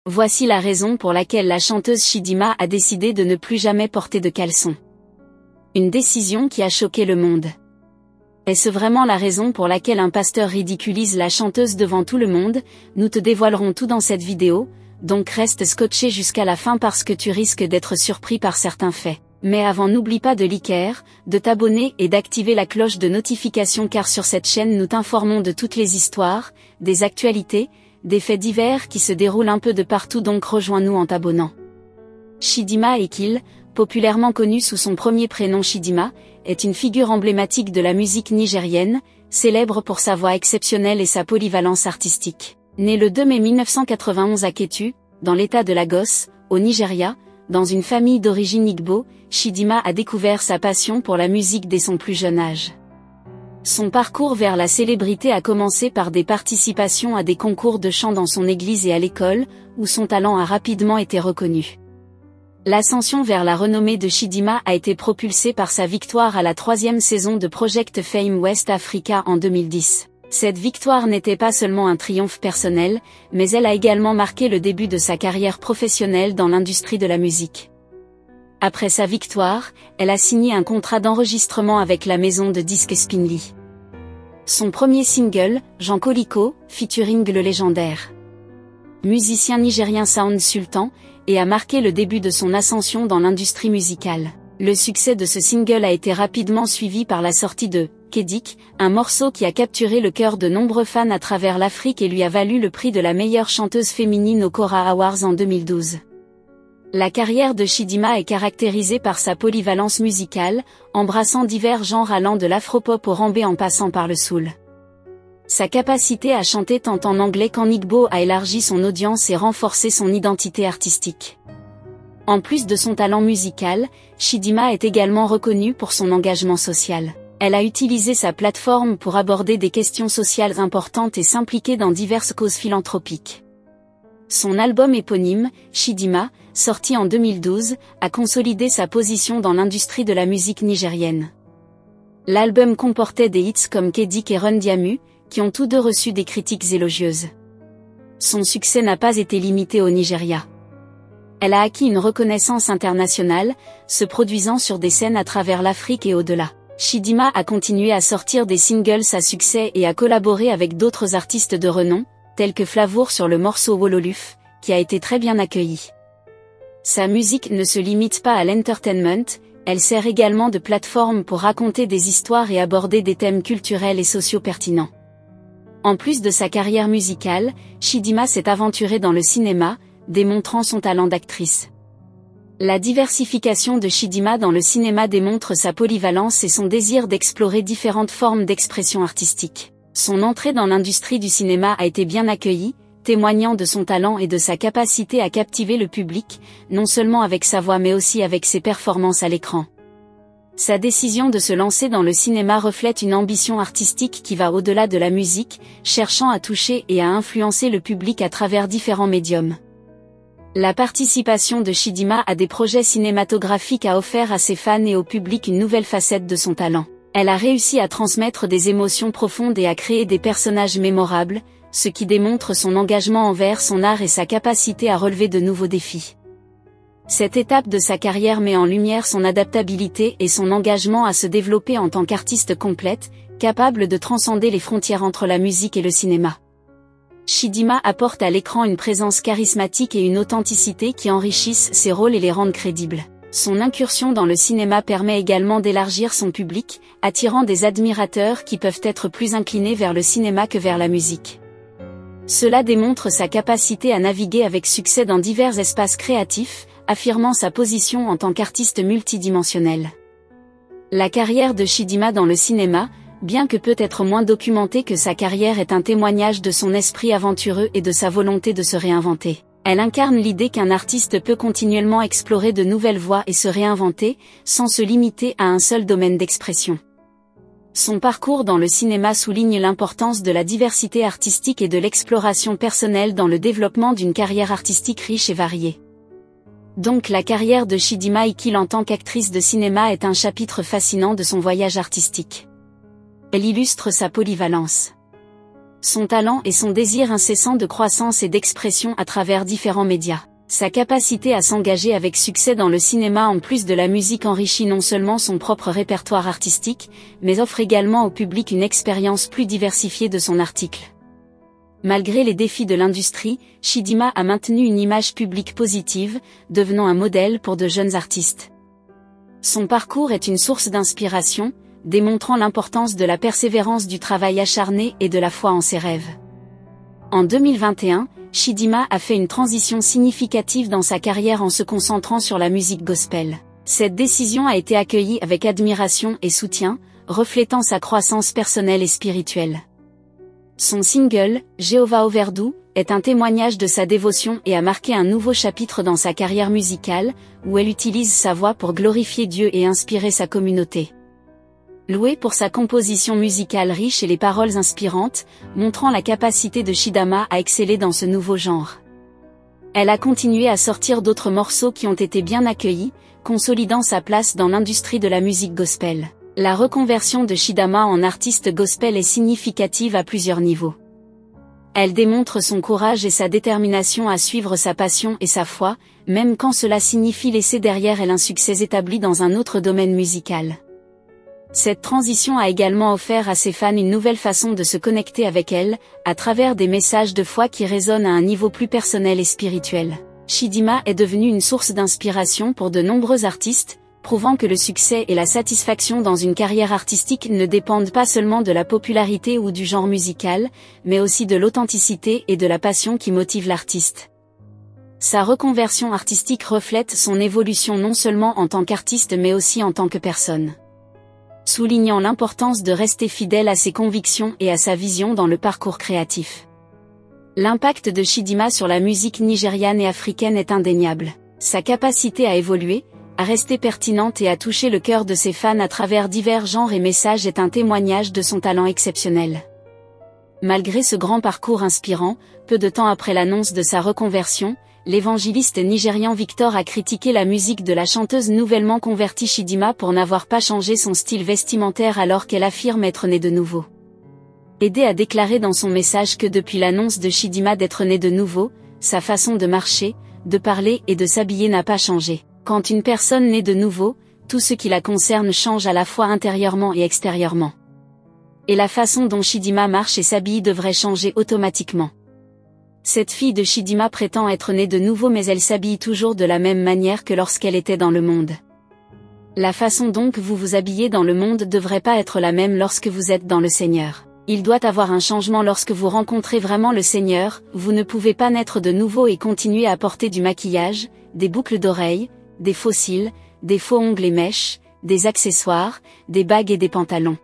Voici la raison pour laquelle la chanteuse Chidinma a décidé de ne plus jamais porter de caleçon. Une décision qui a choqué le monde. Est-ce vraiment la raison pour laquelle un pasteur ridiculise la chanteuse devant tout le monde? Nous te dévoilerons tout dans cette vidéo, donc reste scotché jusqu'à la fin parce que tu risques d'être surpris par certains faits. Mais avant, n'oublie pas de liker, de t'abonner et d'activer la cloche de notification car sur cette chaîne nous t'informons de toutes les histoires, des actualités, des faits divers qui se déroulent un peu de partout, donc rejoins-nous en t'abonnant. Chidinma Ekile, populairement connue sous son premier prénom Chidinma, est une figure emblématique de la musique nigérienne, célèbre pour sa voix exceptionnelle et sa polyvalence artistique. Née le 2 mai 1991 à Ketu, dans l'état de Lagos, au Nigeria, dans une famille d'origine Igbo, Chidinma a découvert sa passion pour la musique dès son plus jeune âge. Son parcours vers la célébrité a commencé par des participations à des concours de chant dans son église et à l'école, où son talent a rapidement été reconnu. L'ascension vers la renommée de Chidinma a été propulsée par sa victoire à la 3e saison de Project Fame West Africa en 2010. Cette victoire n'était pas seulement un triomphe personnel, mais elle a également marqué le début de sa carrière professionnelle dans l'industrie de la musique. Après sa victoire, elle a signé un contrat d'enregistrement avec la maison de disques Spinley. Son premier single, Jean Koliko, featuring le légendaire musicien nigérien Sound Sultan, et a marqué le début de son ascension dans l'industrie musicale. Le succès de ce single a été rapidement suivi par la sortie de Kedik, un morceau qui a capturé le cœur de nombreux fans à travers l'Afrique et lui a valu le prix de la meilleure chanteuse féminine aux Kora Awards en 2012. La carrière de Chidinma est caractérisée par sa polyvalence musicale, embrassant divers genres allant de l'afropop au rambé en passant par le soul. Sa capacité à chanter tant en anglais qu'en igbo a élargi son audience et renforcé son identité artistique. En plus de son talent musical, Chidinma est également reconnue pour son engagement social. Elle a utilisé sa plateforme pour aborder des questions sociales importantes et s'impliquer dans diverses causes philanthropiques. Son album éponyme, Chidinma, sorti en 2012, a consolidé sa position dans l'industrie de la musique nigérienne. L'album comportait des hits comme Kedik et Run Diamu, qui ont tous deux reçu des critiques élogieuses. Son succès n'a pas été limité au Nigeria. Elle a acquis une reconnaissance internationale, se produisant sur des scènes à travers l'Afrique et au-delà. Chidinma a continué à sortir des singles à succès et à collaborer avec d'autres artistes de renom, tels que Flavour sur le morceau Wololuf, qui a été très bien accueilli. Sa musique ne se limite pas à l'entertainment, elle sert également de plateforme pour raconter des histoires et aborder des thèmes culturels et sociaux pertinents. En plus de sa carrière musicale, Chidinma s'est aventurée dans le cinéma, démontrant son talent d'actrice. La diversification de Chidinma dans le cinéma démontre sa polyvalence et son désir d'explorer différentes formes d'expression artistique. Son entrée dans l'industrie du cinéma a été bien accueillie, témoignant de son talent et de sa capacité à captiver le public, non seulement avec sa voix mais aussi avec ses performances à l'écran. Sa décision de se lancer dans le cinéma reflète une ambition artistique qui va au-delà de la musique, cherchant à toucher et à influencer le public à travers différents médiums. La participation de Chidinma à des projets cinématographiques a offert à ses fans et au public une nouvelle facette de son talent. Elle a réussi à transmettre des émotions profondes et à créer des personnages mémorables, ce qui démontre son engagement envers son art et sa capacité à relever de nouveaux défis. Cette étape de sa carrière met en lumière son adaptabilité et son engagement à se développer en tant qu'artiste complète, capable de transcender les frontières entre la musique et le cinéma. Chidinma apporte à l'écran une présence charismatique et une authenticité qui enrichissent ses rôles et les rendent crédibles. Son incursion dans le cinéma permet également d'élargir son public, attirant des admirateurs qui peuvent être plus inclinés vers le cinéma que vers la musique. Cela démontre sa capacité à naviguer avec succès dans divers espaces créatifs, affirmant sa position en tant qu'artiste multidimensionnel. La carrière de Chidinma dans le cinéma, bien que peut-être moins documentée que sa carrière, est un témoignage de son esprit aventureux et de sa volonté de se réinventer. Elle incarne l'idée qu'un artiste peut continuellement explorer de nouvelles voies et se réinventer, sans se limiter à un seul domaine d'expression. Son parcours dans le cinéma souligne l'importance de la diversité artistique et de l'exploration personnelle dans le développement d'une carrière artistique riche et variée. Donc la carrière de Chidinma Ekile en tant qu'actrice de cinéma est un chapitre fascinant de son voyage artistique. Elle illustre sa polyvalence. Son talent et son désir incessant de croissance et d'expression à travers différents médias. Sa capacité à s'engager avec succès dans le cinéma en plus de la musique enrichit non seulement son propre répertoire artistique, mais offre également au public une expérience plus diversifiée de son article. Malgré les défis de l'industrie, Chidinma a maintenu une image publique positive, devenant un modèle pour de jeunes artistes. Son parcours est une source d'inspiration, démontrant l'importance de la persévérance du travail acharné et de la foi en ses rêves. En 2021, Chidinma a fait une transition significative dans sa carrière en se concentrant sur la musique gospel. Cette décision a été accueillie avec admiration et soutien, reflétant sa croissance personnelle et spirituelle. Son single, Jéhovah Overdue, est un témoignage de sa dévotion et a marqué un nouveau chapitre dans sa carrière musicale, où elle utilise sa voix pour glorifier Dieu et inspirer sa communauté. Louée pour sa composition musicale riche et les paroles inspirantes, montrant la capacité de Chidinma à exceller dans ce nouveau genre. Elle a continué à sortir d'autres morceaux qui ont été bien accueillis, consolidant sa place dans l'industrie de la musique gospel. La reconversion de Chidinma en artiste gospel est significative à plusieurs niveaux. Elle démontre son courage et sa détermination à suivre sa passion et sa foi, même quand cela signifie laisser derrière elle un succès établi dans un autre domaine musical. Cette transition a également offert à ses fans une nouvelle façon de se connecter avec elle, à travers des messages de foi qui résonnent à un niveau plus personnel et spirituel. Chidinma est devenue une source d'inspiration pour de nombreux artistes, prouvant que le succès et la satisfaction dans une carrière artistique ne dépendent pas seulement de la popularité ou du genre musical, mais aussi de l'authenticité et de la passion qui motive l'artiste. Sa reconversion artistique reflète son évolution non seulement en tant qu'artiste mais aussi en tant que personne. Soulignant l'importance de rester fidèle à ses convictions et à sa vision dans le parcours créatif. L'impact de Chidinma sur la musique nigériane et africaine est indéniable. Sa capacité à évoluer, à rester pertinente et à toucher le cœur de ses fans à travers divers genres et messages est un témoignage de son talent exceptionnel. Malgré ce grand parcours inspirant, peu de temps après l'annonce de sa reconversion, l'évangéliste nigérian Victor a critiqué la musique de la chanteuse nouvellement convertie Chidinma pour n'avoir pas changé son style vestimentaire alors qu'elle affirme être née de nouveau. Aidé a déclaré dans son message que depuis l'annonce de Chidinma d'être née de nouveau, sa façon de marcher, de parler et de s'habiller n'a pas changé. Quand une personne naît de nouveau, tout ce qui la concerne change à la fois intérieurement et extérieurement. Et la façon dont Chidinma marche et s'habille devrait changer automatiquement. Cette fille de Chidinma prétend être née de nouveau mais elle s'habille toujours de la même manière que lorsqu'elle était dans le monde. La façon dont vous vous habillez dans le monde devrait pas être la même lorsque vous êtes dans le Seigneur. Il doit avoir un changement lorsque vous rencontrez vraiment le Seigneur, vous ne pouvez pas naître de nouveau et continuer à porter du maquillage, des boucles d'oreilles, des faux cils, des faux ongles et mèches, des accessoires, des bagues et des pantalons.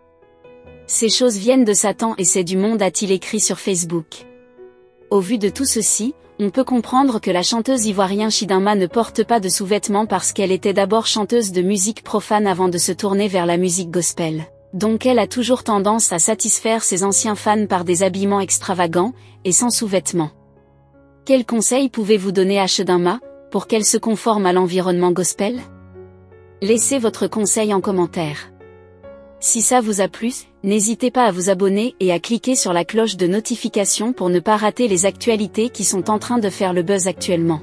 Ces choses viennent de Satan et c'est du monde, a-t-il écrit sur Facebook. Au vu de tout ceci, on peut comprendre que la chanteuse ivoirienne Chidinma ne porte pas de sous-vêtements parce qu'elle était d'abord chanteuse de musique profane avant de se tourner vers la musique gospel. Donc elle a toujours tendance à satisfaire ses anciens fans par des habillements extravagants, et sans sous-vêtements. Quels conseils pouvez-vous donner à Chidinma, pour qu'elle se conforme à l'environnement gospel? Laissez votre conseil en commentaire. Si ça vous a plu, n'hésitez pas à vous abonner et à cliquer sur la cloche de notification pour ne pas rater les actualités qui sont en train de faire le buzz actuellement.